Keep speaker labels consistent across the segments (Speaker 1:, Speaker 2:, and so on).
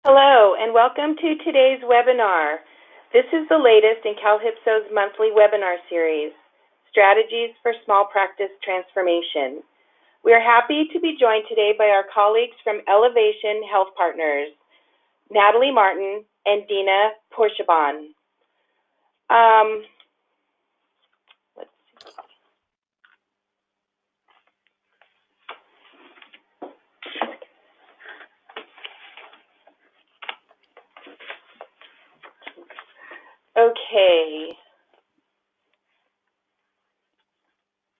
Speaker 1: Hello, and welcome to today's webinar. This is the latest in CalHIPSO's monthly webinar series, Strategies for Small Practice Transformation. We are happy to be joined today by our colleagues from Elevation Health Partners, Natalie Martin and Dina Porshabon. Okay.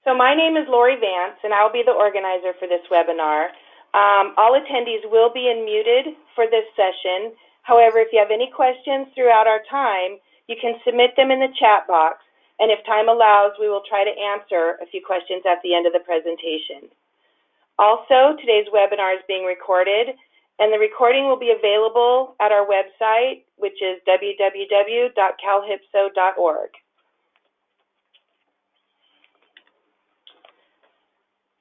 Speaker 1: So my name is Lori Vance, and I'll be the organizer for this webinar. All attendees will be unmuted for this session. However, if you have any questions throughout our time, you can submit them in the chat box, and if time allows, we will try to answer a few questions at the end of the presentation. Also, today's webinar is being recorded, and the recording will be available at our website, which is www.calhipso.org.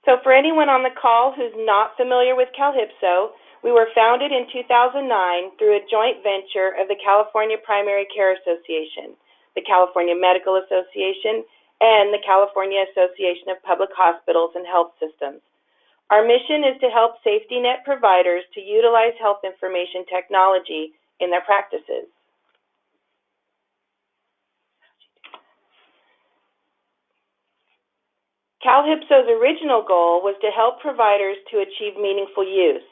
Speaker 1: So for anyone on the call who's not familiar with CalHIPSO, we were founded in 2009 through a joint venture of the California Primary Care Association, the California Medical Association, and the California Association of Public Hospitals and Health Systems. Our mission is to help safety net providers to utilize health information technology in their practices. CalHIPSO's original goal was to help providers to achieve meaningful use,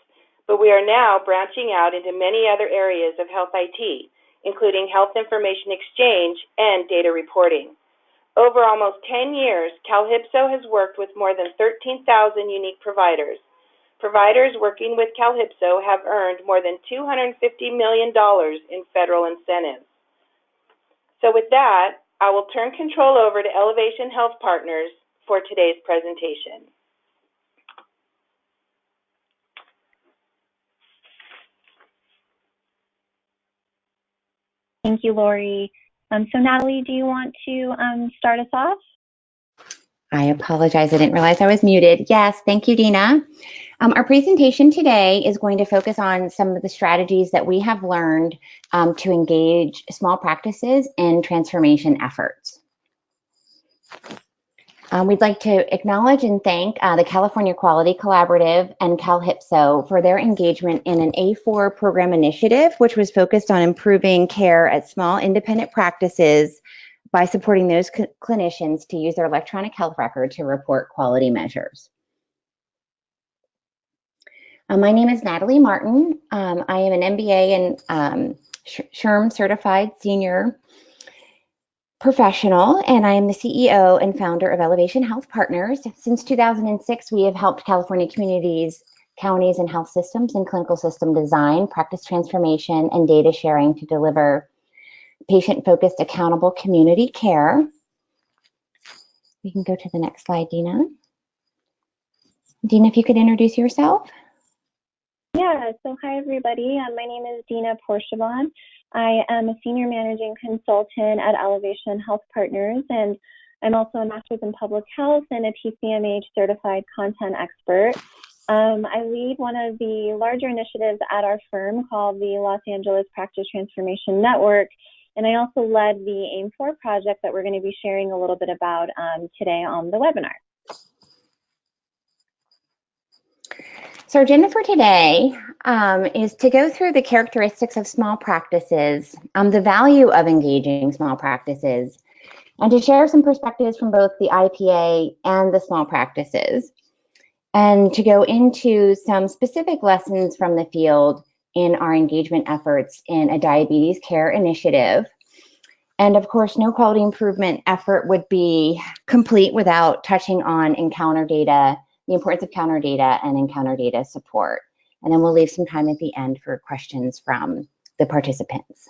Speaker 1: but we are now branching out into many other areas of health IT, including health information exchange and data reporting. Over almost 10 years, CalHIPSO has worked with more than 13,000 unique providers. Providers working with CalHIPSO have earned more than $250 million in federal incentives. So with that, I will turn control over to Elevation Health Partners for today's presentation.
Speaker 2: Thank you, Lori. So Natalie, do you want to start us off?
Speaker 3: I apologize, I didn't realize I was muted. Yes, thank you, Dina. Our presentation today is going to focus on some of the strategies that we have learned to engage small practices in transformation efforts. We'd like to acknowledge and thank the California Quality Collaborative and CalHIPSO for their engagement in an A4 program initiative, which was focused on improving care at small independent practices by supporting those clinicians to use their electronic health record to report quality measures. My name is Natalie Martin. I am an MBA and SHRM certified senior professional, and I am the CEO and founder of Elevation Health Partners. Since 2006, we have helped California communities, counties, and health systems in clinical system design, practice transformation, and data sharing to deliver patient-focused, accountable community care. We can go to the next slide, Dina. Dina, if you could introduce yourself.
Speaker 2: Yeah, so hi everybody. My name is Dina Porshabon. I am a senior managing consultant at Elevation Health Partners, and I'm also a master's in public health and a PCMH certified content expert. I lead one of the larger initiatives at our firm called the Los Angeles Practice Transformation Network, and I also led the AIM4 project that we're going to be sharing a little bit about today on the webinar.
Speaker 3: So our agenda for today is to go through the characteristics of small practices, the value of engaging small practices, and to share some perspectives from both the IPA and the small practices, and to go into some specific lessons from the field in our engagement efforts in a diabetes care initiative. And of course, no quality improvement effort would be complete without touching on encounter data, the importance of counter data and encounter data support. And then we'll leave some time at the end for questions from the participants.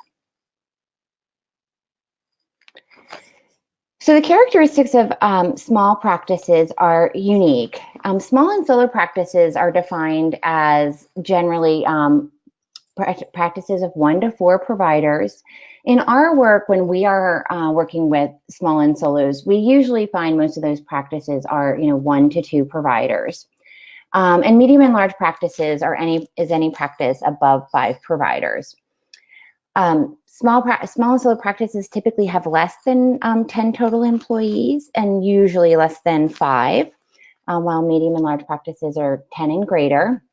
Speaker 3: So the characteristics of small practices are unique. Small and solo practices are defined as generally practices of 1 to 4 providers. In our work, when we are working with small and solos, we usually find most of those practices are 1 to 2 providers. And medium and large practices is any practice above 5 providers. Small and solo practices typically have less than 10 total employees and usually less than 5, while medium and large practices are 10 and greater.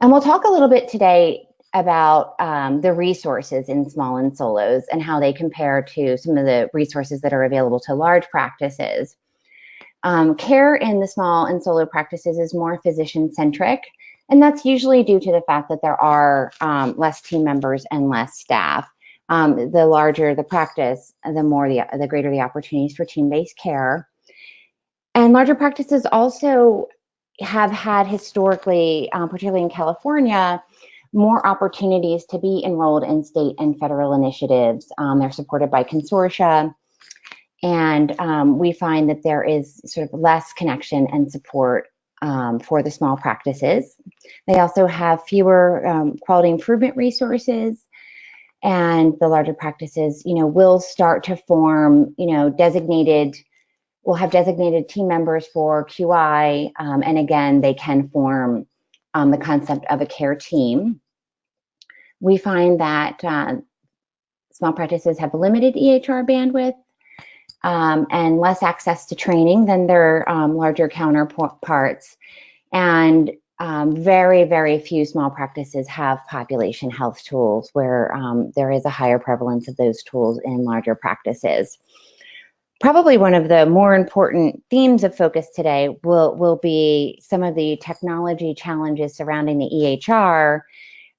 Speaker 3: And we'll talk a little bit today about the resources in small and solos and how they compare to some of the resources that are available to large practices. Care in the small and solo practices is more physician-centric, and that's usually due to the fact that there are less team members and less staff. The larger the practice, the greater the opportunities for team-based care. And larger practices also have had historically, particularly in California, more opportunities to be enrolled in state and federal initiatives. They're supported by consortia, and we find that there is sort of less connection and support for the small practices. They also have fewer quality improvement resources, and the larger practices, will start to form, will have designated team members for QI, and again, they can form the concept of a care team. We find that small practices have limited EHR bandwidth and less access to training than their larger counterparts. And very, very few small practices have population health tools, where there is a higher prevalence of those tools in larger practices. Probably one of the more important themes of focus today will be some of the technology challenges surrounding the EHR,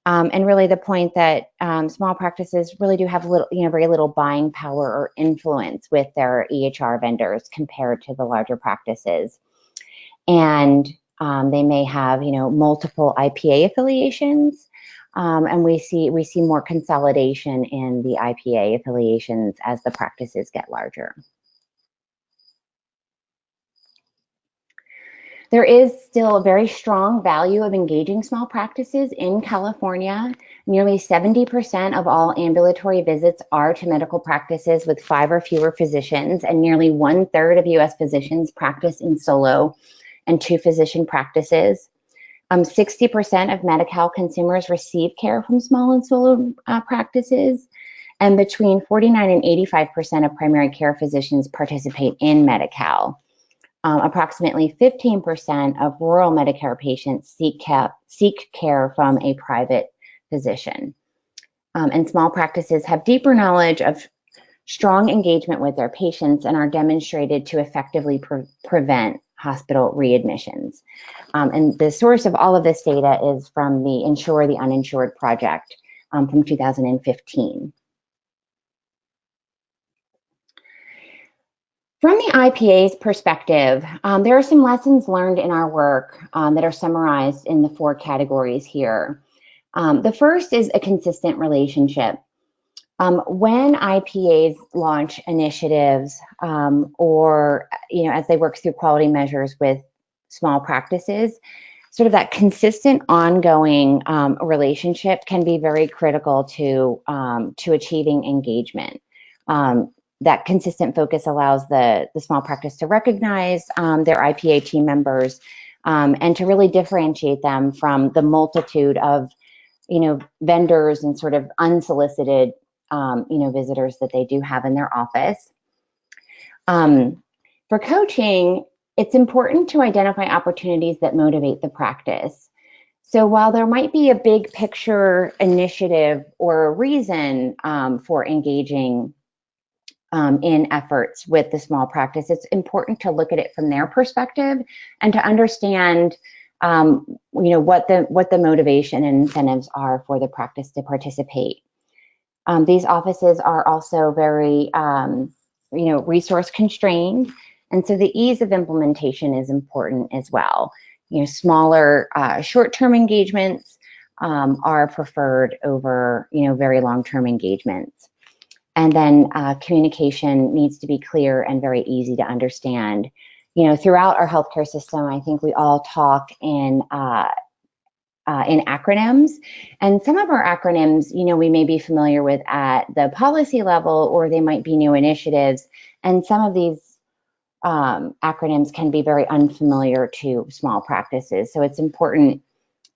Speaker 3: and really the point that small practices really do have very little buying power or influence with their EHR vendors compared to the larger practices. And they may have, multiple IPA affiliations, and we see more consolidation in the IPA affiliations as the practices get larger. There is still a very strong value of engaging small practices in California. Nearly 70% of all ambulatory visits are to medical practices with 5 or fewer physicians, and nearly 1/3 of US physicians practice in solo and 2 physician practices. 60% of Medi-Cal consumers receive care from small and solo practices, and between 49 and 85% of primary care physicians participate in Medi-Cal. Approximately 15% of rural Medicare patients seek care from a private physician. And small practices have deeper knowledge of strong engagement with their patients and are demonstrated to effectively prevent hospital readmissions. And the source of all of this data is from the Insure the Uninsured project from 2015. From the IPA's perspective, there are some lessons learned in our work that are summarized in the 4 categories here. The first is a consistent relationship. When IPAs launch initiatives or, as they work through quality measures with small practices, sort of that consistent ongoing relationship can be very critical to achieving engagement. That consistent focus allows the small practice to recognize their IPA team members and to really differentiate them from the multitude of, vendors and sort of unsolicited, visitors that they do have in their office. For coaching, it's important to identify opportunities that motivate the practice. So while there might be a big picture initiative or a reason for engaging in efforts with the small practice, it's important to look at it from their perspective and to understand, what the motivation and incentives are for the practice to participate. These offices are also very, resource constrained, and so the ease of implementation is important as well. Smaller, short-term engagements are preferred over, very long-term engagements. And then communication needs to be clear and very easy to understand. Throughout our healthcare system, I think we all talk in acronyms, and some of our acronyms, we may be familiar with at the policy level, or they might be new initiatives. And some of these acronyms can be very unfamiliar to small practices. So it's important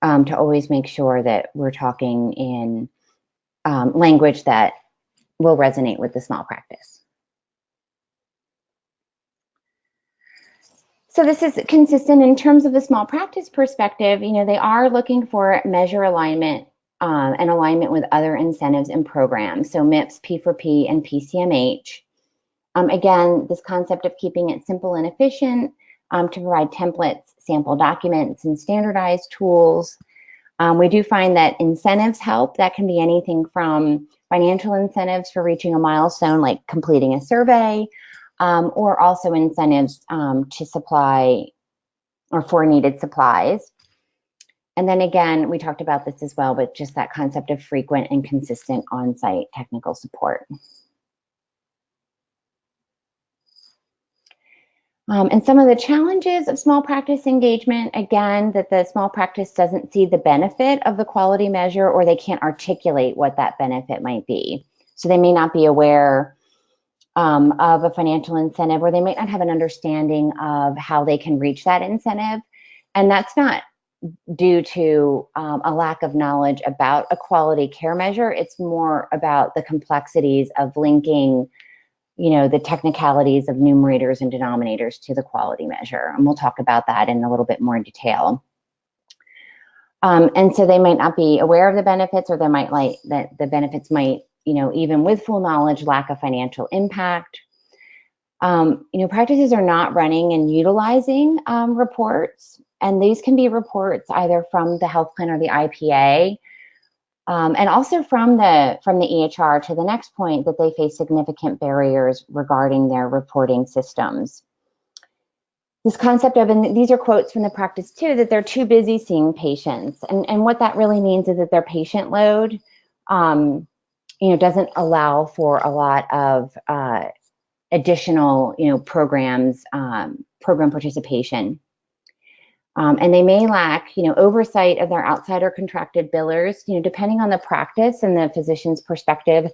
Speaker 3: to always make sure that we're talking in language that will resonate with the small practice. So this is consistent in terms of the small practice perspective. They are looking for measure alignment and alignment with other incentives and programs. So MIPS, P4P, and PCMH. Again, this concept of keeping it simple and efficient to provide templates, sample documents, and standardized tools. We do find that incentives help. That can be anything from financial incentives for reaching a milestone like completing a survey, or also incentives to supply or for needed supplies. And then again, we talked about this as well, but just that concept of frequent and consistent on-site technical support. And some of the challenges of small practice engagement, again, that the small practice doesn't see the benefit of the quality measure, or they can't articulate what that benefit might be. So they may not be aware of a financial incentive, or they might not have an understanding of how they can reach that incentive. And that's not due to a lack of knowledge about a quality care measure. It's more about the complexities of linking the technicalities of numerators and denominators to the quality measure. And we'll talk about that in a little bit more detail. And so they might not be aware of the benefits, or they might like that the benefits might, even with full knowledge, lack a financial impact. Practices are not running and utilizing reports, and these can be reports either from the health plan or the IPA, and also from the EHR, to the next point, that they face significant barriers regarding their reporting systems. This concept of, and these are quotes from the practice too, that they're too busy seeing patients. And what that really means is that their patient load, doesn't allow for a lot of additional, programs, program participation. And they may lack, oversight of their outside or contracted billers. Depending on the practice and the physician's perspective,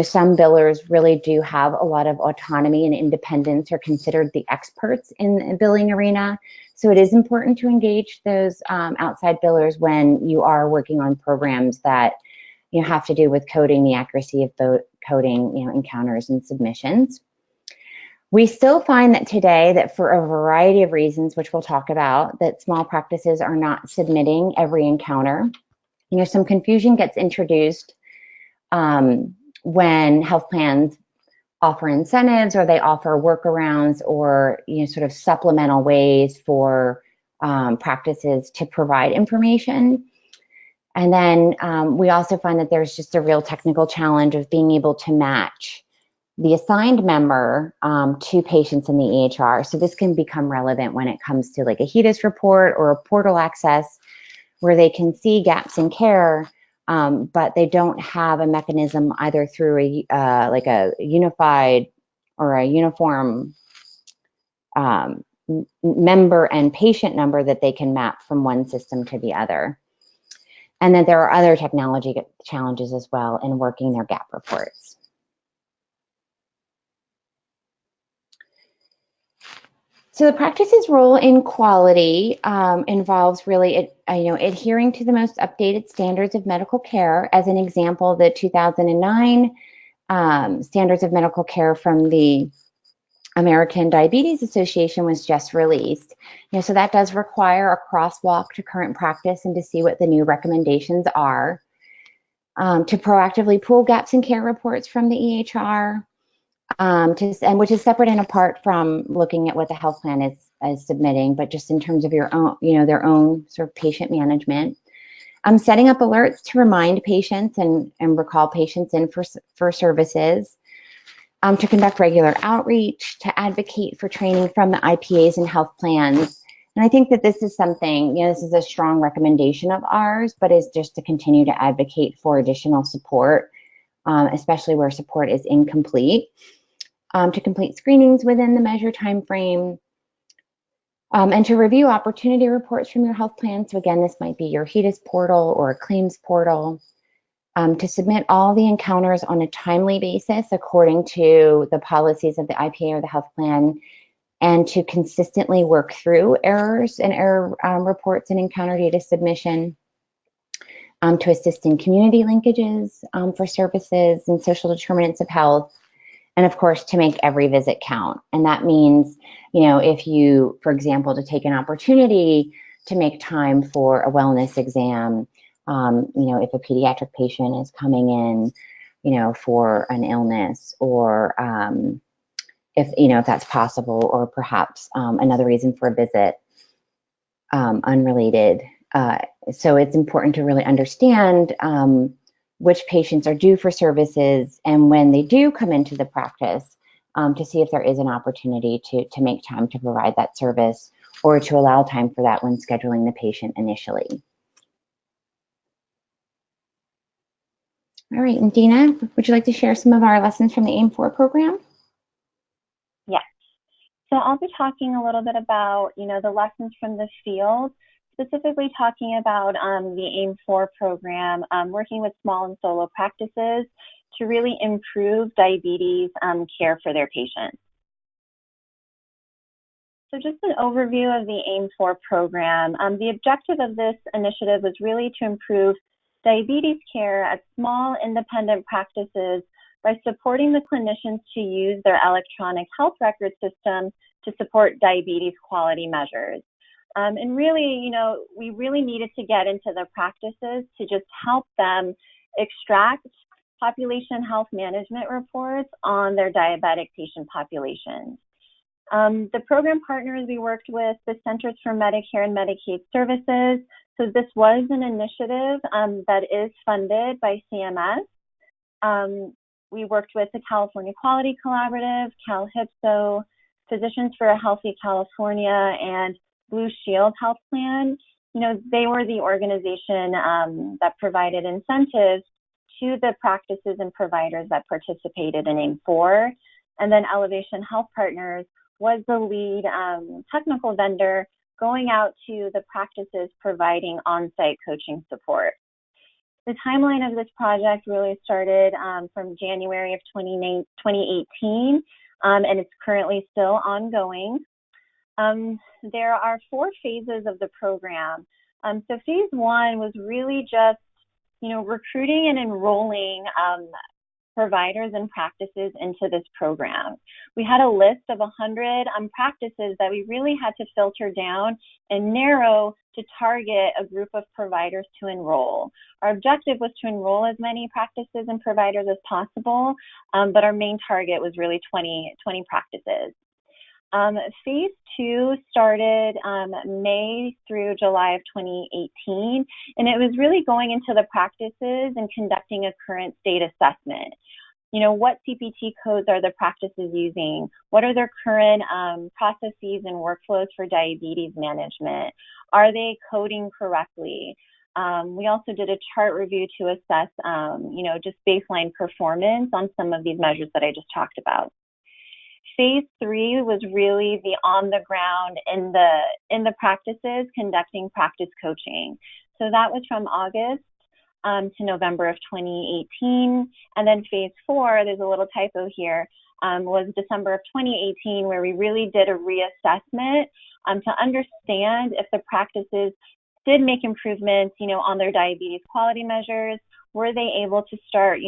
Speaker 3: some billers really do have a lot of autonomy and independence, are considered the experts in the billing arena. So it is important to engage those outside billers when you are working on programs that have to do with coding, the accuracy of coding, encounters and submissions. We still find that today, that for a variety of reasons, which we'll talk about, that small practices are not submitting every encounter. Some confusion gets introduced when health plans offer incentives, or they offer workarounds, or sort of supplemental ways for practices to provide information. And then we also find that there's just a real technical challenge of being able to match the assigned member to patients in the EHR. So this can become relevant when it comes to like a HEDIS report or a portal access, where they can see gaps in care, but they don't have a mechanism either through like a unified or a uniform member and patient number that they can map from one system to the other. And then there are other technology challenges as well in working their gap reports. So the practice's role in quality involves really, adhering to the most updated standards of medical care. As an example, the 2009 standards of medical care from the American Diabetes Association was just released. So that does require a crosswalk to current practice and to see what the new recommendations are. To proactively pull gaps in care reports from the EHR. And which is separate and apart from looking at what the health plan is submitting, but just in terms of your own, their own sort of patient management. Setting up alerts to remind patients and recall patients in for services. To conduct regular outreach, to advocate for training from the IPAs and health plans. And I think that this is something, this is a strong recommendation of ours, but is just to continue to advocate for additional support, especially where support is incomplete. To complete screenings within the measure time frame, and to review opportunity reports from your health plan. So again, this might be your HEDIS portal or a claims portal. To submit all the encounters on a timely basis according to the policies of the IPA or the health plan, and to consistently work through errors and error reports and encounter data submission, to assist in community linkages for services and social determinants of health, and of course, to make every visit count. And that means, if you, for example, to take an opportunity to make time for a wellness exam, if a pediatric patient is coming in, for an illness, or if that's possible, or perhaps another reason for a visit, unrelated. So it's important to really understand which patients are due for services, and when they do come into the practice, to see if there is an opportunity to make time to provide that service, or to allow time for that when scheduling the patient initially. All right, and Dina, would you like to share some of our lessons from the AIM-4 program?
Speaker 2: Yes. So I'll be talking a little bit about, the lessons from the field, specifically talking about the AIM-4 program, working with small and solo practices to really improve diabetes care for their patients. So just an overview of the AIM-4 program. The objective of this initiative was really to improve diabetes care at small independent practices by supporting the clinicians to use their electronic health record system to support diabetes quality measures. And really, we really needed to get into the practices to just help them extract population health management reports on their diabetic patient populations. The program partners we worked with, the Centers for Medicare and Medicaid Services. So this was an initiative that is funded by CMS. We worked with the California Quality Collaborative, CalHIPSO, Physicians for a Healthy California, and Blue Shield Health Plan. They were the organization that provided incentives to the practices and providers that participated in AIM-4. And then Elevation Health Partners was the lead technical vendor going out to the practices providing on-site coaching support. The timeline of this project really started from January of 2018, and it's currently still ongoing. There are 4 phases of the program. So phase 1 was really just, recruiting and enrolling providers and practices into this program. We had a list of 100 practices that we really had to filter down and narrow to target a group of providers to enroll. Our objective was to enroll as many practices and providers as possible, but our main target was really 20 practices. Phase 2 started May through July of 2018, and it was really going into the practices and conducting a current state assessment. What CPT codes are the practices using? What are their current processes and workflows for diabetes management? Are they coding correctly? We also did a chart review to assess, just baseline performance on some of these measures that I just talked about. Phase 3 was really the on the ground in the practices conducting practice coaching. So that was from August to November of 2018. And then phase 4, there's a little typo here, was December of 2018, where we really did a reassessment to understand if the practices did make improvements, on their diabetes quality measures. Were they able to start,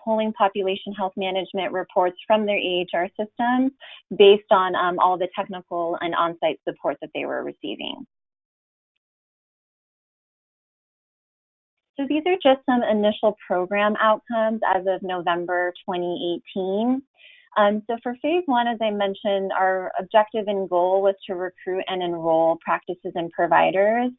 Speaker 2: pulling population health management reports from their EHR systems based on all the technical and on-site support that they were receiving? So these are just some initial program outcomes as of November 2018. So for phase 1, as I mentioned, our objective and goal was to recruit and enroll practices and providers.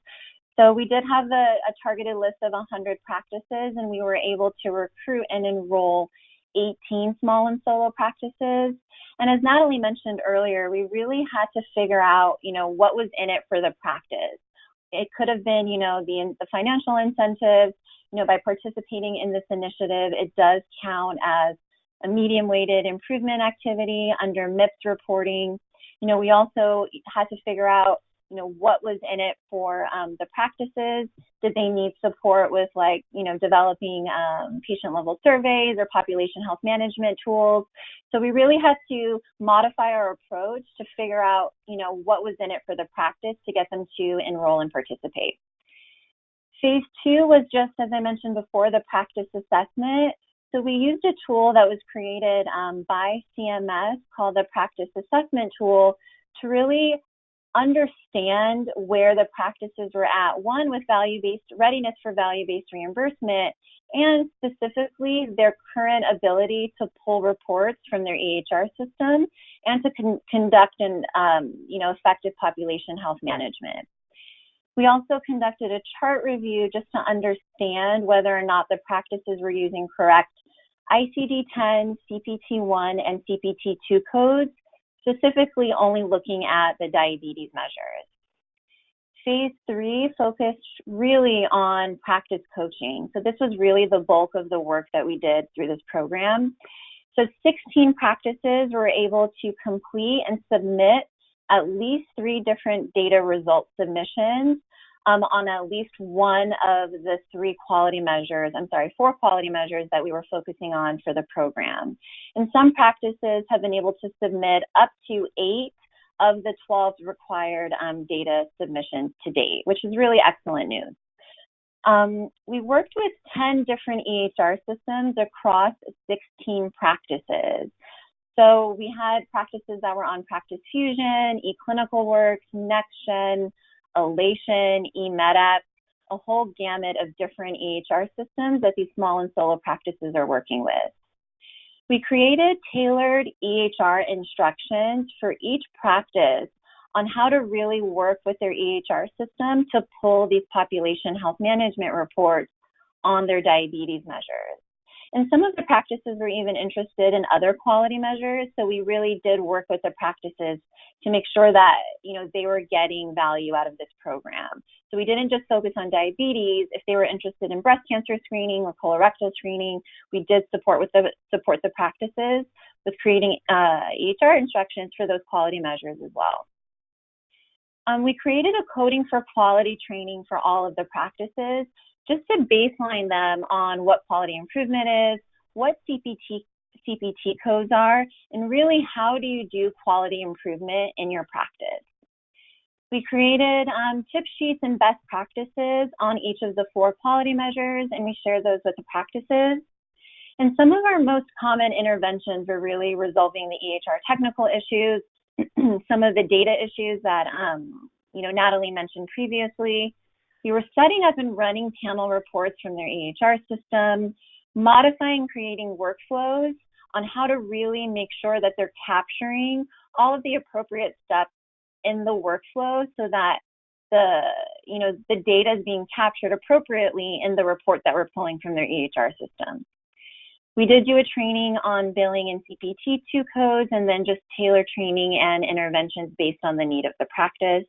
Speaker 2: So we did have a targeted list of 100 practices, and we were able to recruit and enroll 18 small and solo practices. And as Natalie mentioned earlier, we really had to figure out, what was in it for the practice. It could have been, the financial incentives. By participating in this initiative, it does count as a medium-weighted improvement activity under MIPS reporting. We also had to figure out, what was in it for the practices. Did they need support with developing patient level surveys or population health management tools? So we really had to modify our approach to figure out, what was in it for the practice to get them to enroll and participate. Phase 2 was just, as I mentioned before, the practice assessment. So we used a tool that was created by CMS called the Practice Assessment Tool to really understand where the practices were at, one, with value-based readiness for value-based reimbursement, and specifically their current ability to pull reports from their EHR system and to conduct an effective population health management. We also conducted a chart review just to understand whether or not the practices were using correct ICD-10, CPT-1, and CPT-2 codes, specifically only looking at the diabetes measures. Phase 3 focused really on practice coaching. So this was really the bulk of the work that we did through this program. So 16 practices were able to complete and submit at least 3 different data result submissions on at least one of the 4 quality measures that we were focusing on for the program. And some practices have been able to submit up to 8 of the 12 required data submissions to date, which is really excellent news. We worked with 10 different EHR systems across 16 practices. So we had practices that were on Practice Fusion, eClinicalWorks, NextGen, Elation, eMedApp, a whole gamut of different EHR systems that these small and solo practices are working with. We created tailored EHR instructions for each practice on how to really work with their EHR system to pull these population health management reports on their diabetes measures. And some of the practices were even interested in other quality measures, so we really did work with the practices to make sure that they were getting value out of this program. So we didn't just focus on diabetes. If they were interested in breast cancer screening or colorectal screening, we did support the practices with creating EHR instructions for those quality measures as well. We created a coding for quality training for all of the practices, just to baseline them on what quality improvement is, what CPT codes are, and really how do you do quality improvement in your practice. We created tip sheets and best practices on each of the 4 quality measures, and we shared those with the practices. And some of our most common interventions were really resolving the EHR technical issues, some of the data issues that Natalie mentioned previously. We were setting up and running panel reports from their EHR system, modifying, creating workflows on how to really make sure that they're capturing all of the appropriate steps in the workflow so that the data is being captured appropriately in the report that we're pulling from their EHR system. We did do a training on billing and CPT-2 codes, and then just tailor training and interventions based on the need of the practice.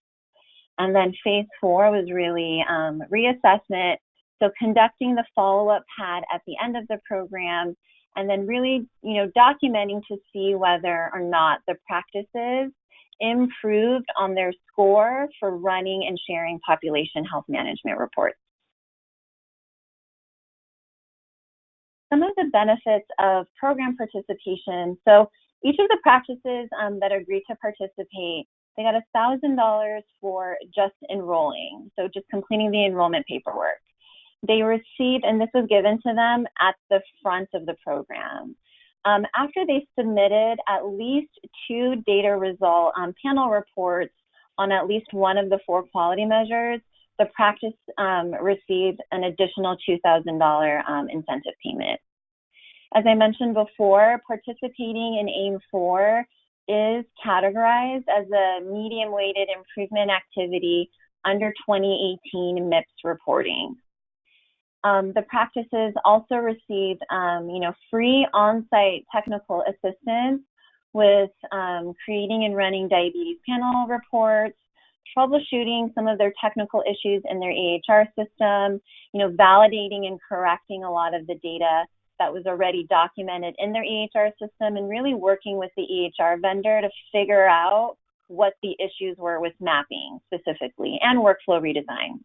Speaker 2: And then phase 4 was really reassessment. So conducting the follow-up pad at the end of the program, and then really, documenting to see whether or not the practices improved on their score for running and sharing population health management reports. Some of the benefits of program participation. So each of the practices that agreed to participate, they got $1,000 for just enrolling, so just completing the enrollment paperwork. They received, and this was given to them at the front of the program. After they submitted at least 2 data result panel reports on at least one of the 4 quality measures, the practice received an additional $2,000 incentive payment. As I mentioned before, participating in AIM-4 is categorized as a medium-weighted improvement activity under 2018 MIPS reporting. The practices also received, free on-site technical assistance with creating and running diabetes panel reports, troubleshooting some of their technical issues in their EHR system, validating and correcting a lot of the data that was already documented in their EHR system, and really working with the EHR vendor to figure out what the issues were with mapping specifically and workflow redesign.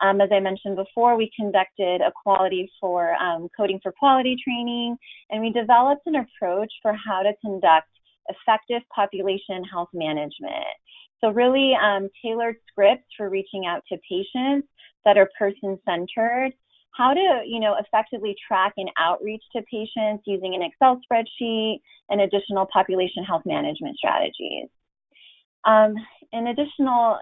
Speaker 2: As I mentioned before, we conducted a coding for quality training, and we developed an approach for how to conduct effective population health management. So really tailored scripts for reaching out to patients that are person-centered, how to, effectively track and outreach to patients using an Excel spreadsheet and additional population health management strategies. An additional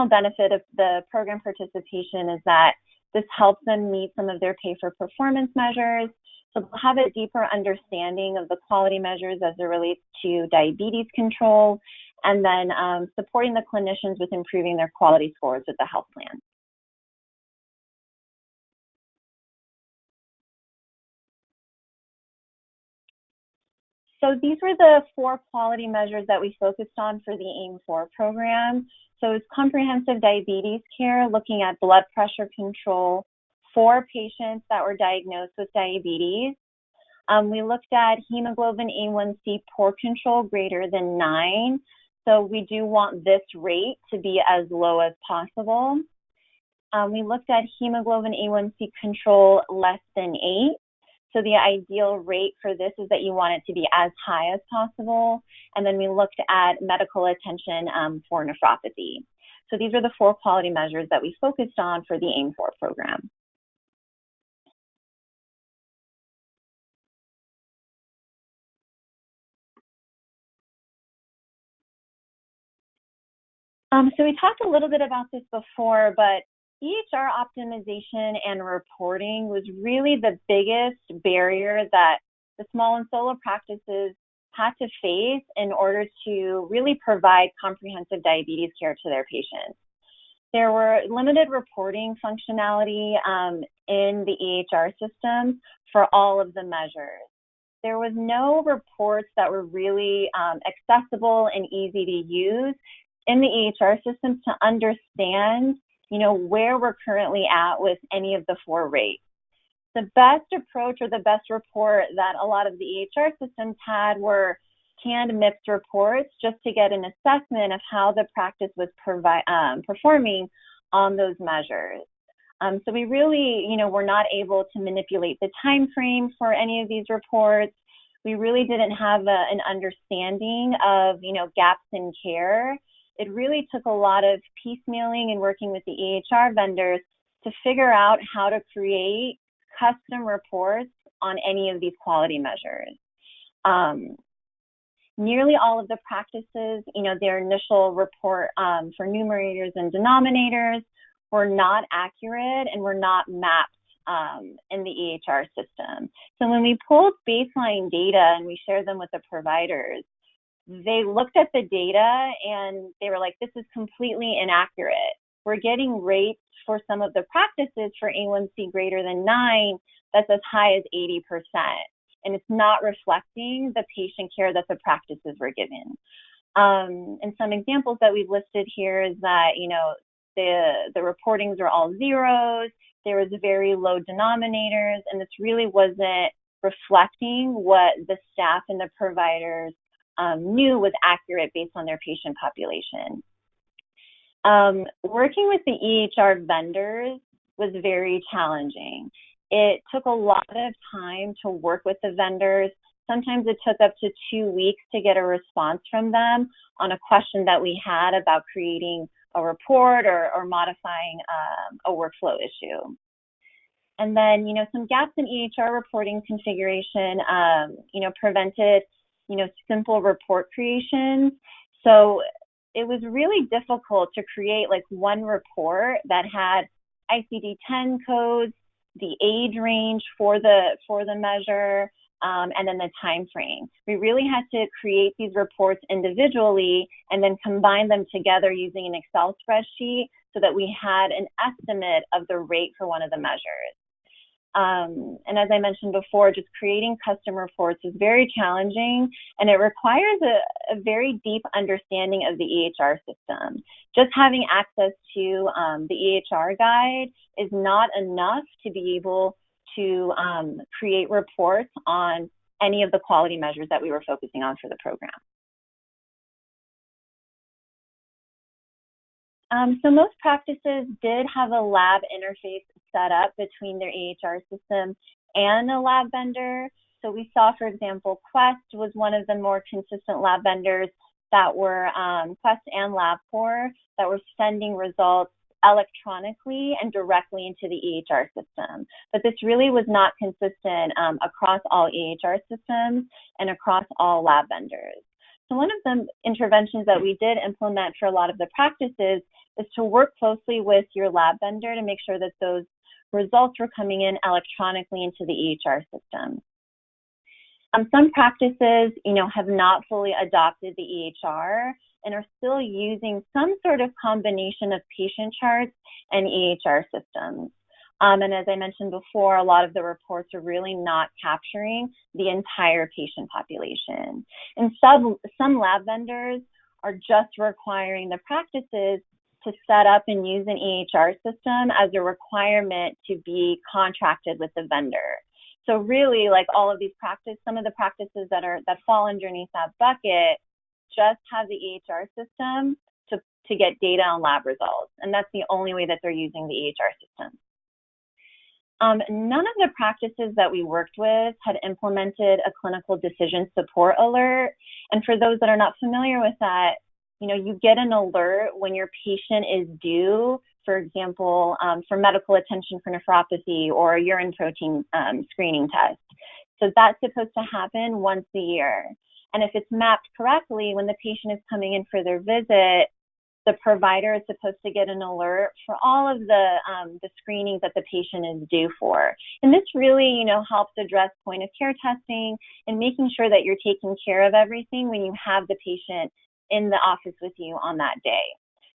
Speaker 2: benefit of the program participation is that this helps them meet some of their pay-for-performance measures. So they'll have a deeper understanding of the quality measures as it relates to diabetes control, and then supporting the clinicians with improving their quality scores with the health plan. So these were the 4 quality measures that we focused on for the AIM-4 program. So it's comprehensive diabetes care, looking at blood pressure control for patients that were diagnosed with diabetes. We looked at hemoglobin A1C poor control greater than 9. So we do want this rate to be as low as possible. We looked at hemoglobin A1C control less than 8. So the ideal rate for this is that you want it to be as high as possible. And then we looked at medical attention for nephropathy. So these are the 4 quality measures that we focused on for the AIM-4 program. So we talked a little bit about this before, but EHR optimization and reporting was really the biggest barrier that the small and solo practices had to face in order to really provide comprehensive diabetes care to their patients. There were limited reporting functionality in the EHR system for all of the measures. There was no reports that were really accessible and easy to use in the EHR systems to understand, where we're currently at with any of the 4 rates. The best approach or the best report that a lot of the EHR systems had were canned mixed reports just to get an assessment of how the practice was performing on those measures. So we really, were not able to manipulate the time frame for any of these reports. We really didn't have an understanding of, gaps in care. It really took a lot of piecemealing and working with the EHR vendors to figure out how to create custom reports on any of these quality measures. Nearly all of the practices, their initial report for numerators and denominators were not accurate and were not mapped in the EHR system. So when we pulled baseline data and we shared them with the providers, they looked at the data and they were like, this is completely inaccurate. We're getting rates for some of the practices for A1C greater than 9 that's as high as 80%. And it's not reflecting the patient care that the practices were given. And some examples that we've listed here is that, the reportings are all zeros, there was very low denominators, and this really wasn't reflecting what the staff and the providers knew was accurate based on their patient population. Working with the EHR vendors was very challenging. It took a lot of time to work with the vendors. Sometimes it took up to 2 weeks to get a response from them on a question that we had about creating a report or modifying a workflow issue. And then, some gaps in EHR reporting configuration, prevented, simple report creations. So it was really difficult to create like one report that had ICD-10 codes, the age range for the measure, and then the time frame. We really had to create these reports individually and then combine them together using an Excel spreadsheet so that we had an estimate of the rate for one of the measures. And as I mentioned before, just creating custom reports is very challenging, and it requires a very deep understanding of the EHR system. Just having access to the EHR guide is not enough to be able to create reports on any of the quality measures that we were focusing on for the program. So most practices did have a lab interface set up between their EHR system and a lab vendor. So we saw, for example, Quest was one of the more consistent lab vendors that were Quest and LabCorp that were sending results electronically and directly into the EHR system. But this really was not consistent across all EHR systems and across all lab vendors. So one of the interventions that we did implement for a lot of the practices is to work closely with your lab vendor to make sure that those results were coming in electronically into the EHR system. Some practices, have not fully adopted the EHR and are still using some sort of combination of patient charts and EHR systems. And as I mentioned before, a lot of the reports are really not capturing the entire patient population. And some lab vendors are just requiring the practices to set up and use an EHR system as a requirement to be contracted with the vendor. So really, like all of these practices, some of the practices that fall underneath that bucket just have the EHR system to get data on lab results. And that's the only way that they're using the EHR system. None of the practices that we worked with had implemented a clinical decision support alert. And for those that are not familiar with that, you get an alert when your patient is due, for example, for medical attention for nephropathy or a urine protein screening test. So that's supposed to happen once a year. And if it's mapped correctly, when the patient is coming in for their visit, the provider is supposed to get an alert for all of the screenings that the patient is due for. And this really, helps address point of care testing and making sure that you're taking care of everything when you have the patient in the office with you on that day.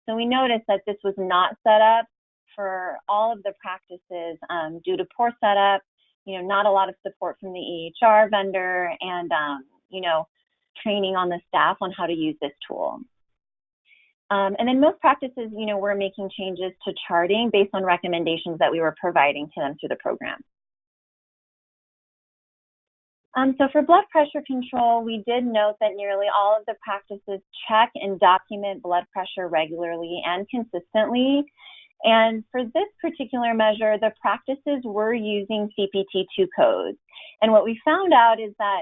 Speaker 2: So we noticed that this was not set up for all of the practices due to poor setup, not a lot of support from the EHR vendor and, training on the staff on how to use this tool. And then most practices, were making changes to charting based on recommendations that we were providing to them through the program. So for blood pressure control, we did note that nearly all of the practices check and document blood pressure regularly and consistently. And for this particular measure, the practices were using CPT-2 codes. And what we found out is that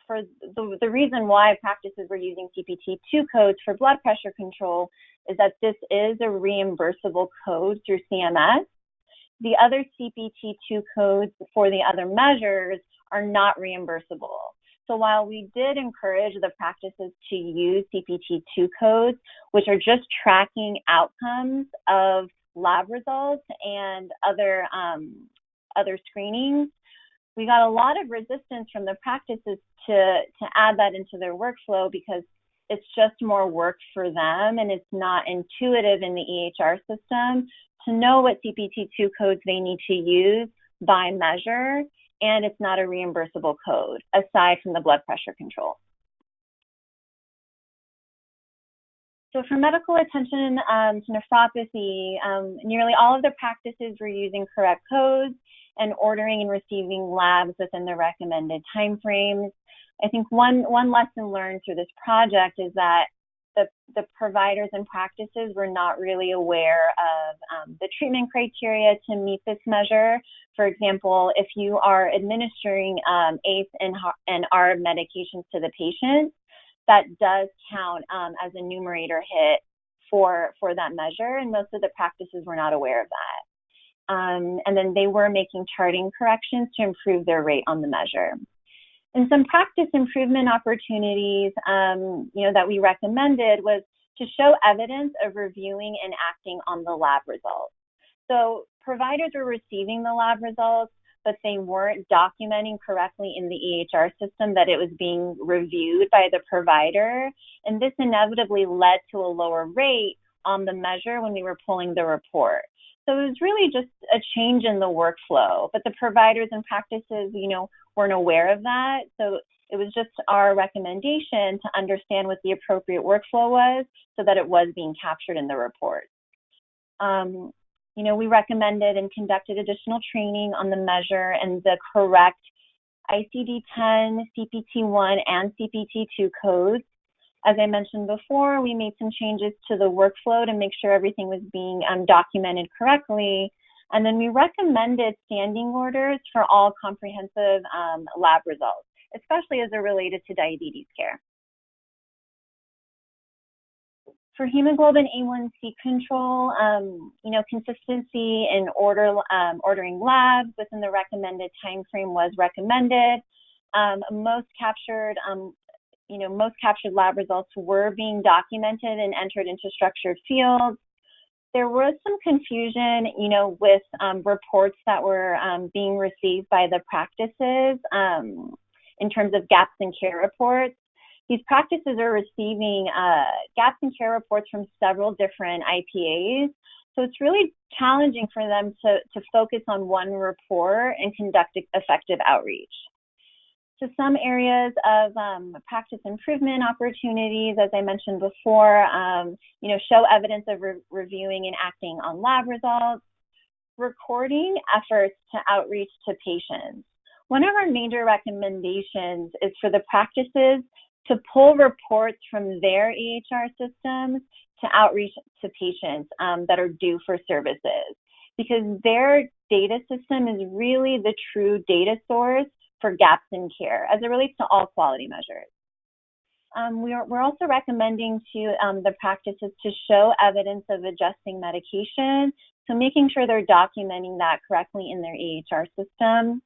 Speaker 2: for the reason why practices were using CPT-2 codes for blood pressure control is that this is a reimbursable code through CMS. The other CPT-2 codes for the other measures are not reimbursable. So while we did encourage the practices to use CPT-2 codes, which are just tracking outcomes of lab results and other screenings, we got a lot of resistance from the practices to add that into their workflow because it's just more work for them and it's not intuitive in the EHR system to know what CPT-2 codes they need to use by measure, and it's not a reimbursable code aside from the blood pressure control. So for medical attention to nephropathy, nearly all of the practices were using correct codes and ordering and receiving labs within the recommended timeframes. I think one lesson learned through this project is that the providers and practices were not really aware of the treatment criteria to meet this measure. For example, if you are administering ACE and ARB medications to the patient, that does count as a numerator hit for that measure, and most of the practices were not aware of that. And then they were making charting corrections to improve their rate on the measure. And some practice improvement opportunities, that we recommended was to show evidence of reviewing and acting on the lab results. So providers were receiving the lab results, but they weren't documenting correctly in the EHR system that it was being reviewed by the provider. And this inevitably led to a lower rate on the measure when we were pulling the report. So it was really just a change in the workflow, but the providers and practices, weren't aware of that. So it was just our recommendation to understand what the appropriate workflow was so that it was being captured in the report. We recommended and conducted additional training on the measure and the correct ICD-10, CPT-1, and CPT-2 codes As I mentioned before, we made some changes to the workflow to make sure everything was being documented correctly. And then we recommended standing orders for all comprehensive lab results, especially as they're related to diabetes care. For hemoglobin A1C control, consistency in ordering labs within the recommended time frame was recommended. Most captured lab results were being documented and entered into structured fields. There was some confusion, with reports that were being received by the practices in terms of gaps in care reports. These practices are receiving gaps in care reports from several different IPAs. So it's really challenging for them to focus on one report and conduct effective outreach. So some areas of practice improvement opportunities, as I mentioned before, show evidence of reviewing and acting on lab results, recording efforts to outreach to patients. One of our major recommendations is for the practices to pull reports from their EHR systems to outreach to patients that are due for services, because their data system is really the true data source for gaps in care as it relates to all quality measures. We're also recommending to the practices to show evidence of adjusting medication, so making sure they're documenting that correctly in their EHR system.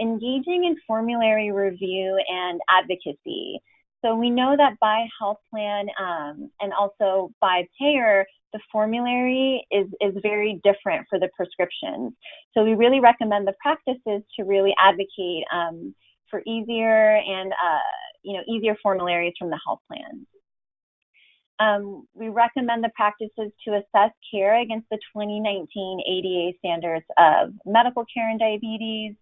Speaker 2: Engaging in formulary review and advocacy. So we know that by health plan and also by payer, the formulary is very different for the prescriptions. So we really recommend the practices to really advocate for easier and easier formularies from the health plans. We recommend the practices to assess care against the 2019 ADA standards of medical care and diabetes,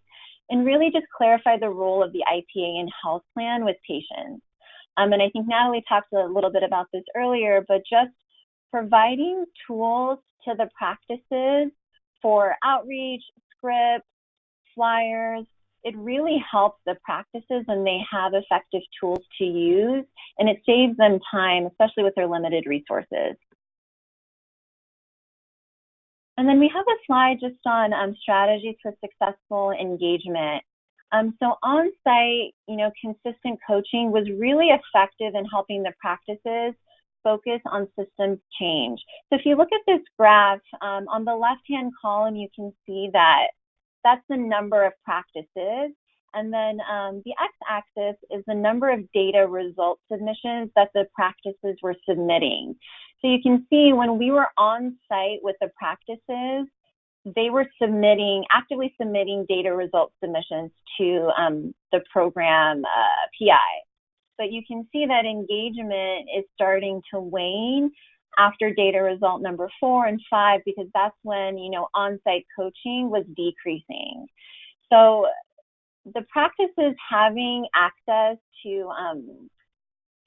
Speaker 2: and really just clarify the role of the IPA and health plan with patients. And I think Natalie talked a little bit about this earlier, but just providing tools to the practices for outreach, scripts, flyers, it really helps the practices when they have effective tools to use, and it saves them time, especially with their limited resources. And then we have a slide just on strategies for successful engagement. So on-site, consistent coaching was really effective in helping the practices focus on systems change. So if you look at this graph, on the left-hand column, you can see that that's the number of practices. And then the x-axis is the number of data result submissions that the practices were submitting. So you can see when we were on site with the practices, they were actively submitting data result submissions to the program PI. But you can see that engagement is starting to wane after data result number 4 and 5, because that's when, on-site coaching was decreasing. So the practices having access to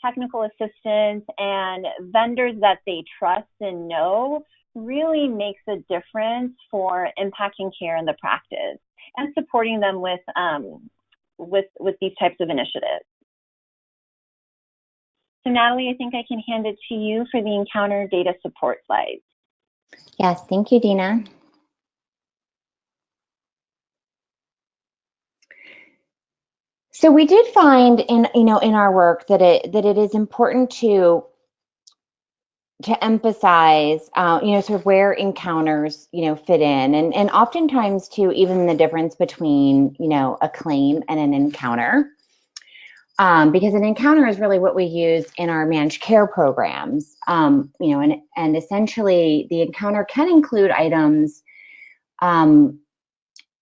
Speaker 2: technical assistance and vendors that they trust and know really makes a difference for impacting care in the practice and supporting them with these types of initiatives. So Natalie, I think I can hand it to you for the encounter data support slides.
Speaker 3: Yes, thank you, Dina. So we did find in our work that it is important to emphasize sort of where encounters fit in, and oftentimes too even the difference between a claim and an encounter, because an encounter is really what we use in our managed care programs, and essentially the encounter can include items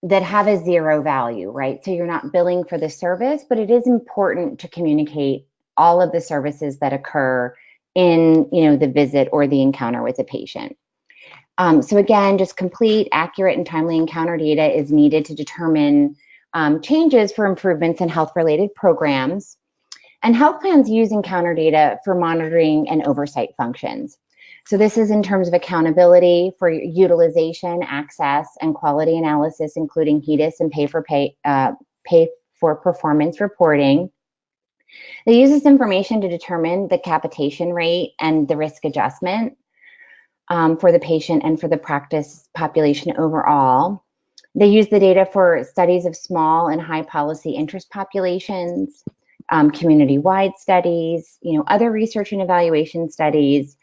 Speaker 3: that have a zero value, right? So you're not billing for the service, but it is important to communicate all of the services that occur in the visit or the encounter with the patient. So again, just complete, accurate, and timely encounter data is needed to determine changes for improvements in health-related programs. And health plans use encounter data for monitoring and oversight functions. So this is in terms of accountability for utilization, access, and quality analysis, including HEDIS and pay for performance reporting. They use this information to determine the capitation rate and the risk adjustment for the patient and for the practice population overall. They use the data for studies of small and high policy interest populations, community-wide studies, other research and evaluation studies,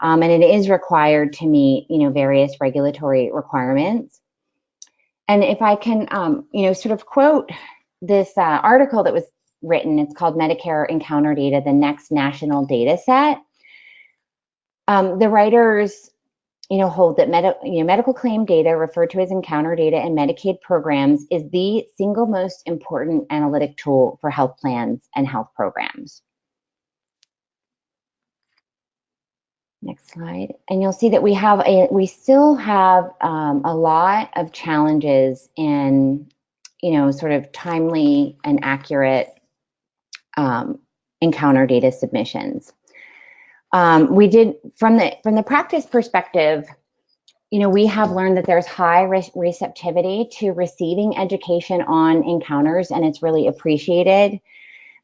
Speaker 3: and it is required to meet, various regulatory requirements. And if I can, sort of quote this article that was written, it's called Medicare Encounter Data, the Next National Data Set. The writers, hold that medical claim data, referred to as encounter data in Medicaid programs, is the single most important analytic tool for health plans and health programs. Next slide. And you'll see that we still have a lot of challenges in, sort of timely and accurate encounter data submissions. We did, from the practice perspective, we have learned that there's high receptivity to receiving education on encounters, and it's really appreciated.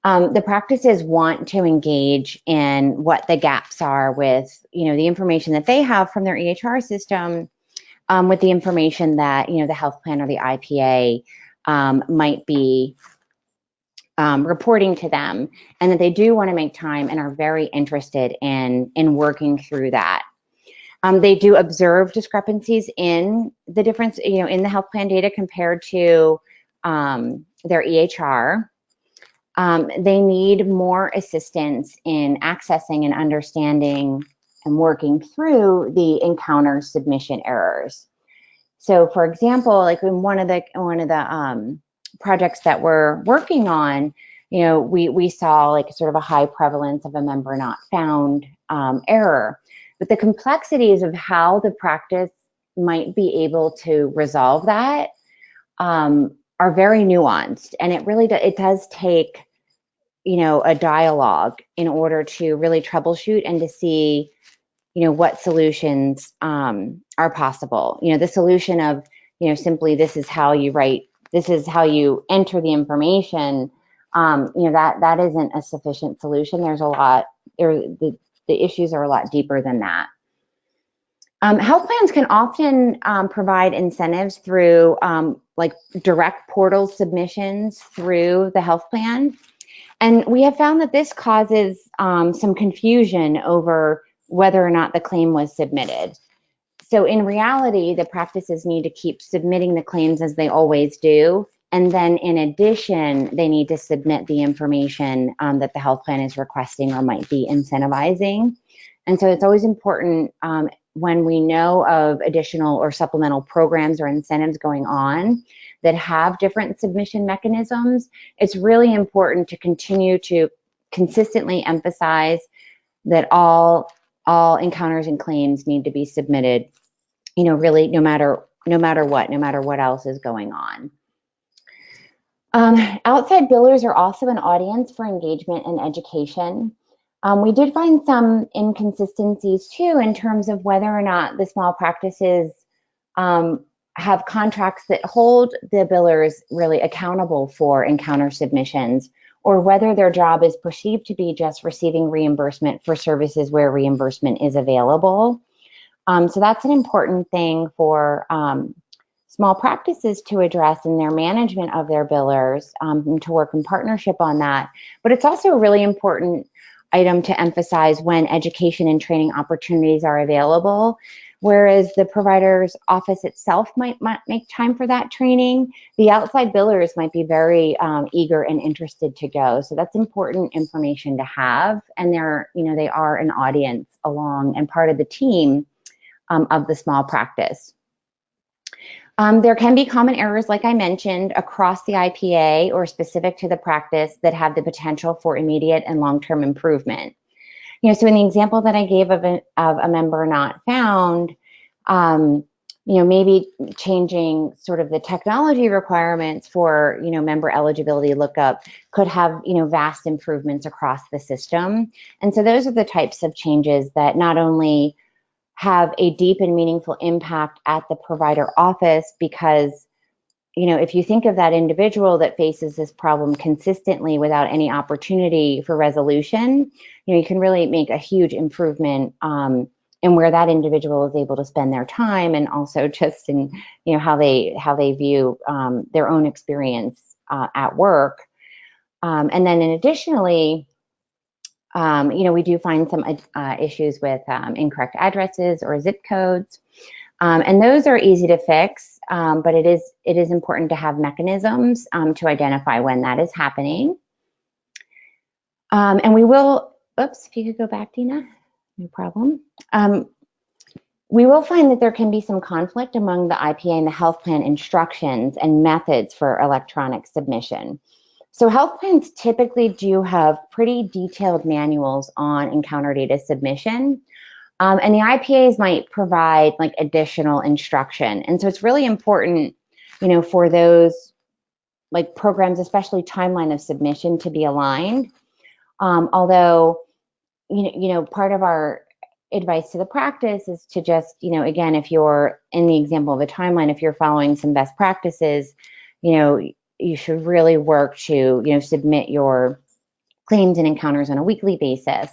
Speaker 3: The practices want to engage in what the gaps are with, the information that they have from their EHR system, with the information that, the health plan or the IPA might be reporting to them, and that they do want to make time and are very interested in working through that. They do observe discrepancies in the difference, in the health plan data compared to their EHR. They need more assistance in accessing and understanding and working through the encounter submission errors. So, for example, like in one of the projects that we're working on, we saw like sort of a high prevalence of a member not found error. But the complexities of how the practice might be able to resolve that are very nuanced, and it does take, a dialogue in order to really troubleshoot and to see, what solutions are possible. The solution of, simply this is how you write, this is how you enter the information, that isn't a sufficient solution. There's a lot, the issues are a lot deeper than that. Health plans can often provide incentives through like direct portal submissions through the health plan. And we have found that this causes some confusion over whether or not the claim was submitted. So in reality, the practices need to keep submitting the claims as they always do. And then in addition, they need to submit the information that the health plan is requesting or might be incentivizing. And so it's always important when we know of additional or supplemental programs or incentives going on that have different submission mechanisms, it's really important to continue to consistently emphasize that all encounters and claims need to be submitted, really no matter what else is going on. Outside billers are also an audience for engagement and education. We did find some inconsistencies too in terms of whether or not the small practices have contracts that hold the billers really accountable for encounter submissions, or whether their job is perceived to be just receiving reimbursement for services where reimbursement is available. So that's an important thing for small practices to address in their management of their billers, and to work in partnership on that. But it's also a really important item to emphasize when education and training opportunities are available. Whereas the provider's office itself might make time for that training, the outside billers might be very eager and interested to go. So that's important information to have. And they are an audience along and part of the team of the small practice. There can be common errors, like I mentioned, across the IPA or specific to the practice that have the potential for immediate and long-term improvement. So in the example that I gave of a member not found, maybe changing sort of the technology requirements for, member eligibility lookup could have, vast improvements across the system. And so those are the types of changes that not only have a deep and meaningful impact at the provider office because if you think of that individual that faces this problem consistently without any opportunity for resolution, you can really make a huge improvement in where that individual is able to spend their time, and also just in how they view their own experience at work. And then additionally, we do find some issues with incorrect addresses or zip codes. And those are easy to fix, but it is important to have mechanisms to identify when that is happening. And we will, oops, if you could go back, Dina, no problem. We will find that there can be some conflict among the IPA and the health plan instructions and methods for electronic submission. So health plans typically do have pretty detailed manuals on encounter data submission. And the IPAs might provide like additional instruction. And so it's really important, for those like programs, especially timeline of submission, to be aligned. Although, part of our advice to the practice is to just, again, if you're in the example of a timeline, if you're following some best practices, you should really work to, submit your claims and encounters on a weekly basis.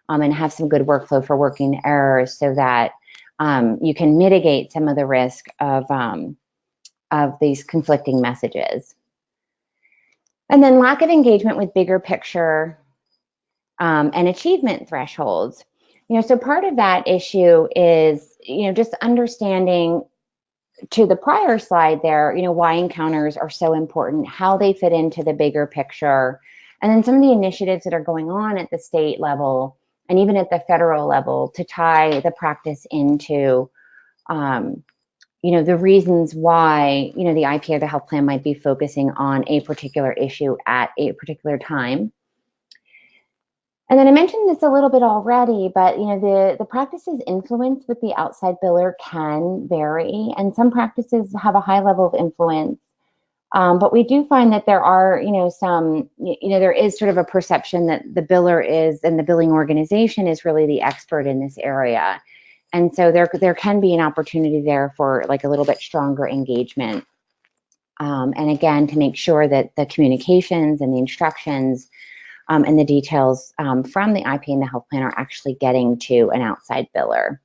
Speaker 3: And have some good workflow for working errors so that you can mitigate some of the risk of these conflicting messages. And then lack of engagement with bigger picture and achievement thresholds. So part of that issue is, just understanding, to the prior slide there, why encounters are so important, how they fit into the bigger picture, and then some of the initiatives that are going on at the state level and even at the federal level to tie the practice into, the reasons why, the IPA or the health plan might be focusing on a particular issue at a particular time. And then I mentioned this a little bit already, but the practice's influence with the outside biller can vary, and some practices have a high level of influence. But we do find that there are, there is sort of a perception that the biller is, and the billing organization is really the expert in this area. And so there can be an opportunity there for like a little bit stronger engagement. And again, to make sure that the communications and the instructions and the details from the IPA and the health plan are actually getting to an outside biller.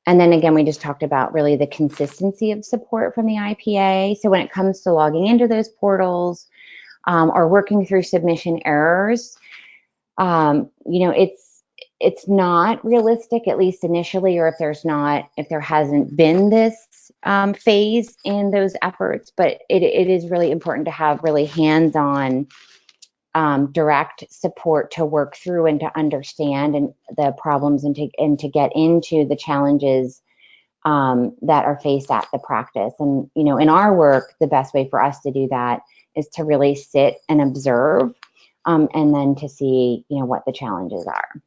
Speaker 3: And then again, we just talked about really the consistency of support from the IPA. So when it comes to logging into those portals or working through submission errors, it's not realistic, at least initially, or if there hasn't been this phase in those efforts. But it is really important to have really hands-on direct support to work through and to understand the problems and to get into the challenges that are faced at the practice. And in our work, the best way for us to do that is to really sit and observe, and then to see what the challenges are.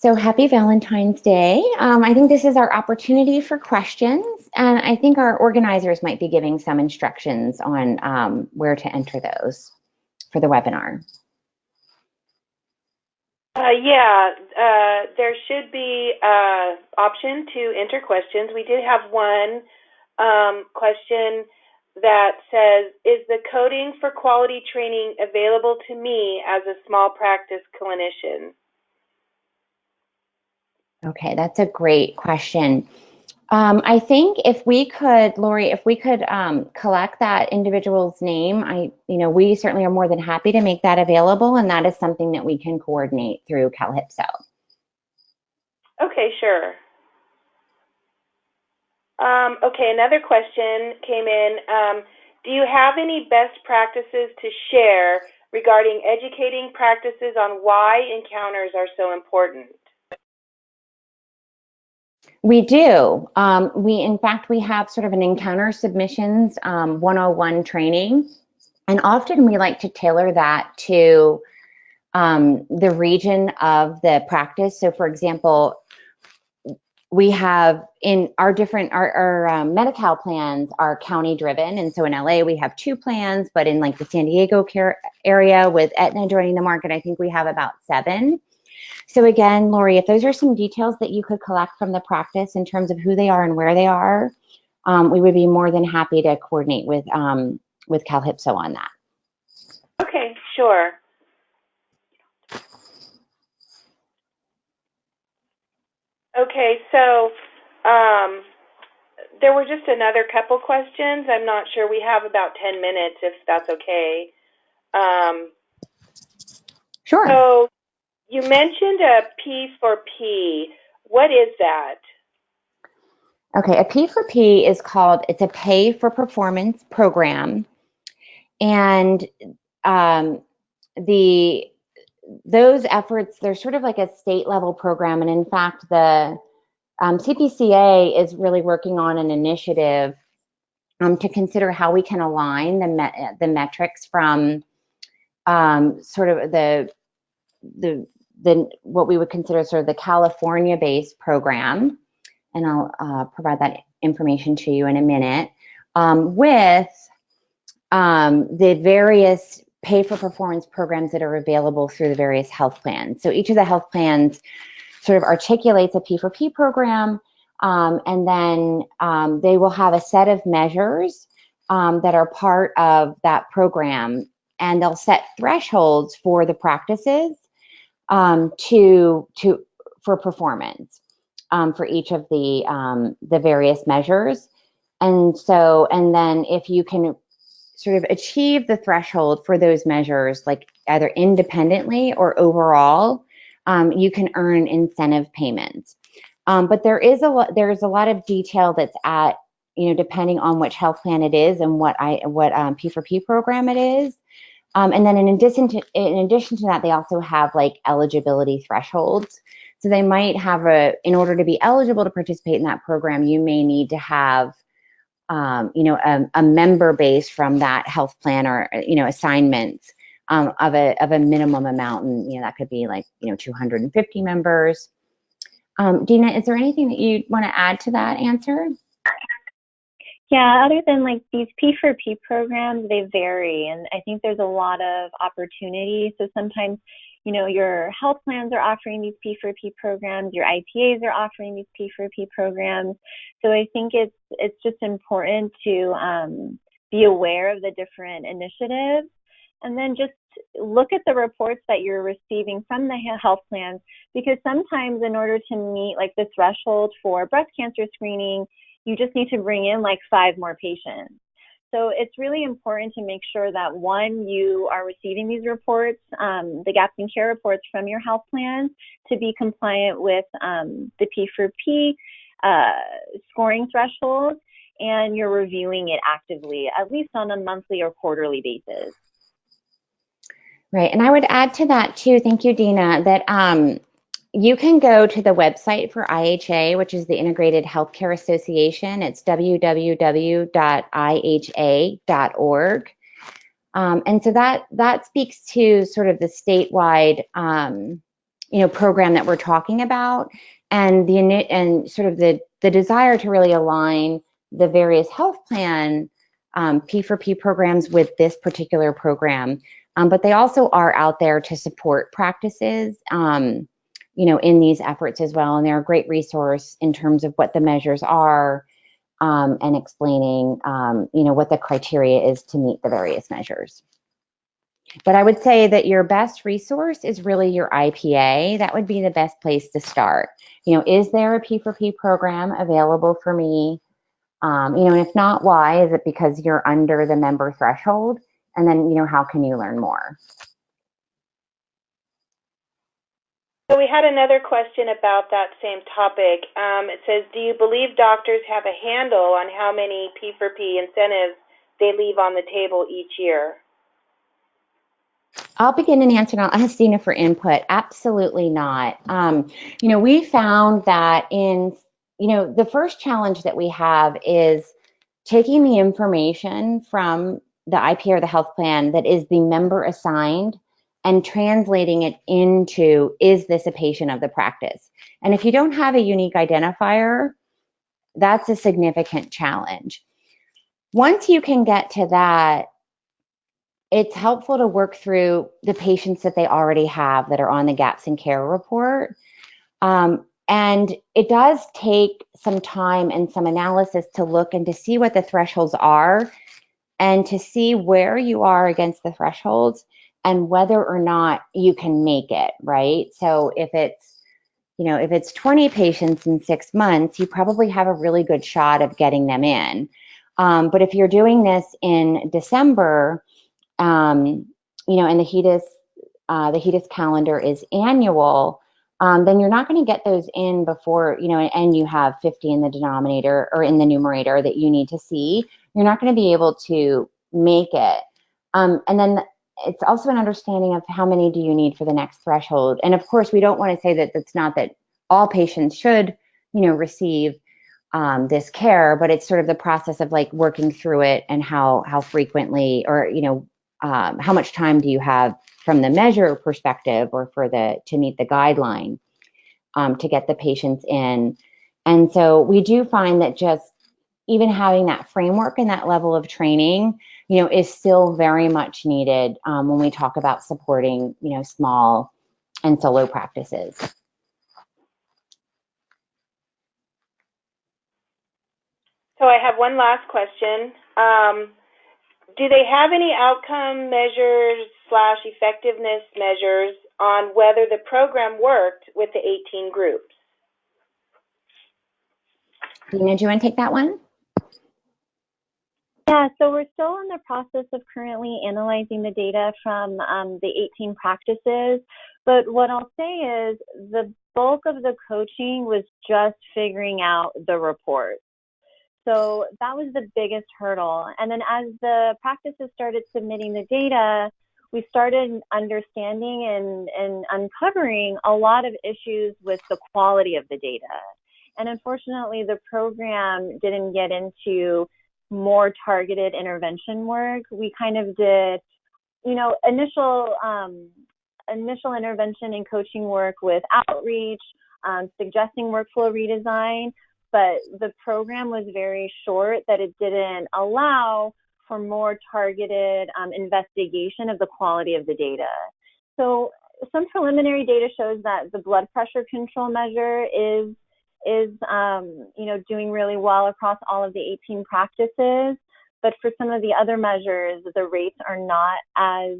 Speaker 3: So happy Valentine's Day. I think this is our opportunity for questions, and I think our organizers might be giving some instructions on where to enter those for the webinar.
Speaker 1: There should be an option to enter questions. We did have one question that says, is the coding for quality training available to me as a small practice clinician?
Speaker 3: Okay, that's a great question. I think if we could, Lori, collect that individual's name, we certainly are more than happy to make that available, and that is something that we can coordinate through CalHIPSO.
Speaker 1: Okay, sure. Okay, another question came in. Do you have any best practices to share regarding educating practices on why encounters are so important?
Speaker 3: We do. In fact, we have sort of an encounter submissions 101 training, and often we like to tailor that to the region of the practice. So, for example, we have in our Medi-Cal plans are county driven, and so in LA we have 2 plans, but in like the San Diego area with Aetna joining the market, I think we have about 7. So again, Lori, if those are some details that you could collect from the practice in terms of who they are and where they are, we would be more than happy to coordinate with CalHIPSO on that.
Speaker 1: Okay, sure. Okay, so there were just another couple questions. I'm not sure. We have about 10 minutes, if that's okay.
Speaker 3: Sure.
Speaker 1: So you mentioned a P4P. What is that?
Speaker 3: Okay, a P4P is called, it's a pay for performance program. And those efforts, they're sort of like a state level program. And in fact, the CPCA is really working on an initiative to consider how we can align the metrics from sort of the what we would consider sort of the California-based program, and I'll provide that information to you in a minute, with the various pay for performance programs that are available through the various health plans. So each of the health plans sort of articulates a P4P program, and then they will have a set of measures that are part of that program, and they'll set thresholds for the practices for performance for each of the various measures. And then if you can sort of achieve the threshold for those measures, like either independently or overall, you can earn incentive payments. But there's a lot of detail that's at, depending on which health plan it is and what P4P program it is. And then in addition to that, they also have like eligibility thresholds. So they might have in order to be eligible to participate in that program, you may need to have a member base from that health plan, or assignments of a minimum amount, and that could be like 250 members. Dina, is there anything that you want to add to that answer?
Speaker 2: Yeah, other than like these P4P programs, they vary, and I think there's a lot of opportunity. So sometimes, your health plans are offering these P4P programs, your IPAs are offering these P4P programs. So I think it's just important to be aware of the different initiatives, and then just look at the reports that you're receiving from the health plans, because sometimes in order to meet like the threshold for breast cancer screening, you just need to bring in like 5 more patients. So it's really important to make sure that, one, you are receiving these reports, the gaps in care reports from your health plans, to be compliant with the P4P scoring threshold, and you're reviewing it actively, at least on a monthly or quarterly basis.
Speaker 3: Right, and I would add to that too, thank you, Dina, that you can go to the website for IHA, which is the Integrated Healthcare Association. It's www.iha.org. And so that speaks to sort of the statewide, program that we're talking about, and sort of the desire to really align the various health plan P4P programs with this particular program. But they also are out there to support practices, in these efforts as well. And they're a great resource in terms of what the measures are, and explaining, what the criteria is to meet the various measures. But I would say that your best resource is really your IPA. That would be the best place to start. Is there a P4P program available for me? And if not, why? Is it because you're under the member threshold? And then, how can you learn more?
Speaker 1: So we had another question about that same topic. It says, do you believe doctors have a handle on how many P4P incentives they leave on the table each year?
Speaker 3: I'll begin and answer, and I'll ask Dina for input. Absolutely not. We found that the first challenge that we have is taking the information from the IPA or the health plan that is the member assigned and translating it into, is this a patient of the practice? And if you don't have a unique identifier, that's a significant challenge. Once you can get to that, it's helpful to work through the patients that they already have that are on the gaps in care report. And it does take some time and some analysis to look and to see what the thresholds are and to see where you are against the thresholds and whether or not you can make it, right? So if it's 20 patients in 6 months, you probably have a really good shot of getting them in. But if you're doing this in December, and the HEDIS calendar is annual, then you're not going to get those in before, and you have 50 in the denominator or in the numerator that you need to see. You're not going to be able to make it. And then it's also an understanding of how many do you need for the next threshold. And of course, we don't want to say that it's not that all patients should, receive this care, but it's sort of the process of like working through it and how frequently or, how much time do you have from the measure perspective or to meet the guideline to get the patients in. And so we do find that just even having that framework and that level of training, is still very much needed when we talk about supporting, small and solo practices.
Speaker 1: So I have one last question. Do they have any outcome measures / effectiveness measures on whether the program worked with the 18 groups?
Speaker 3: Dina, do you want to take that one?
Speaker 2: Yeah, so we're still in the process of currently analyzing the data from the 18 practices. But what I'll say is the bulk of the coaching was just figuring out the report. So that was the biggest hurdle. And then as the practices started submitting the data, we started understanding and uncovering a lot of issues with the quality of the data. And unfortunately, the program didn't get into more targeted intervention work. We kind of did, initial intervention and coaching work with outreach, suggesting workflow redesign, but the program was very short that it didn't allow for more targeted investigation of the quality of the data. So some preliminary data shows that the blood pressure control measure is doing really well across all of the 18 practices. But for some of the other measures, the rates are not as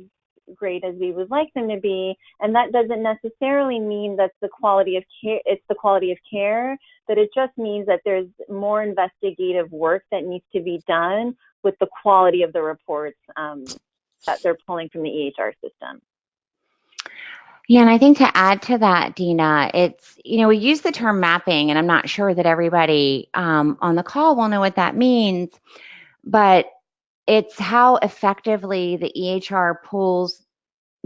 Speaker 2: great as we would like them to be. And that doesn't necessarily mean that's the quality of care, it's the quality of care, but it just means that there's more investigative work that needs to be done with the quality of the reports that they're pulling from the EHR system.
Speaker 3: Yeah, and I think to add to that, Dina, it's, we use the term mapping, and I'm not sure that everybody on the call will know what that means, but it's how effectively the EHR pulls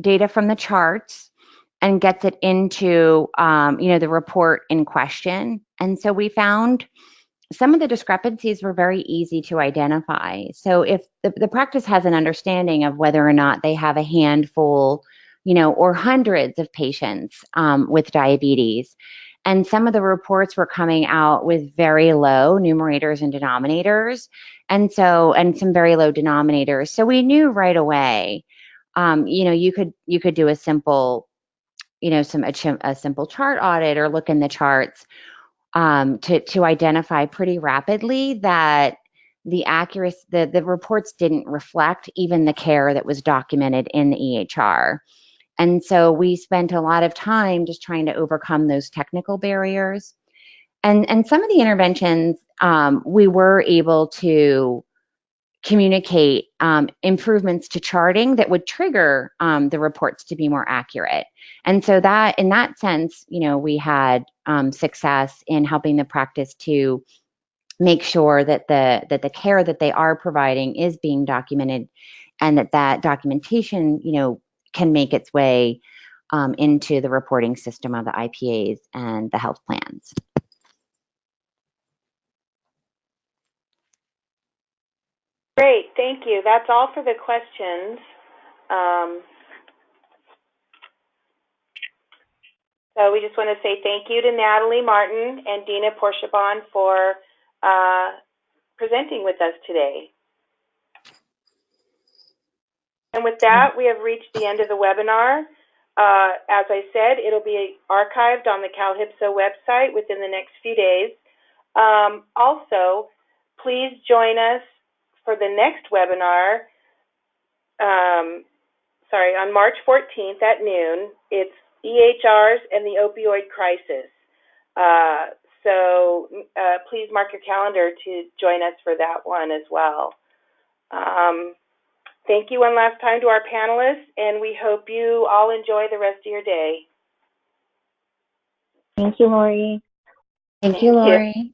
Speaker 3: data from the charts and gets it into, the report in question. And so we found some of the discrepancies were very easy to identify. So if the practice has an understanding of whether or not they have a handful, or hundreds of patients with diabetes, and some of the reports were coming out with very low numerators and denominators, and some very low denominators. So we knew right away, you could do a simple, a simple chart audit or look in the charts to identify pretty rapidly that the accuracy, the reports didn't reflect even the care that was documented in the EHR. And so we spent a lot of time just trying to overcome those technical barriers. And some of the interventions, we were able to communicate improvements to charting that would trigger the reports to be more accurate. And so that, in that sense, we had success in helping the practice to make sure that the care that they are providing is being documented, and that documentation, can make its way into the reporting system of the IPAs and the health plans.
Speaker 1: Great, thank you. That's all for the questions. So we just want to say thank you to Natalie Martin and Dina Porchabon for presenting with us today. And with that, we have reached the end of the webinar. As I said, it'll be archived on the CalHIPSO website within the next few days. Also, please join us for the next webinar, on March 14th at noon. It's EHRs and the opioid crisis. So please mark your calendar to join us for that one as well. Thank you one last time to our panelists, and we hope you all enjoy the rest of your day.
Speaker 2: Thank you, Lori.
Speaker 3: Thank you, Lori.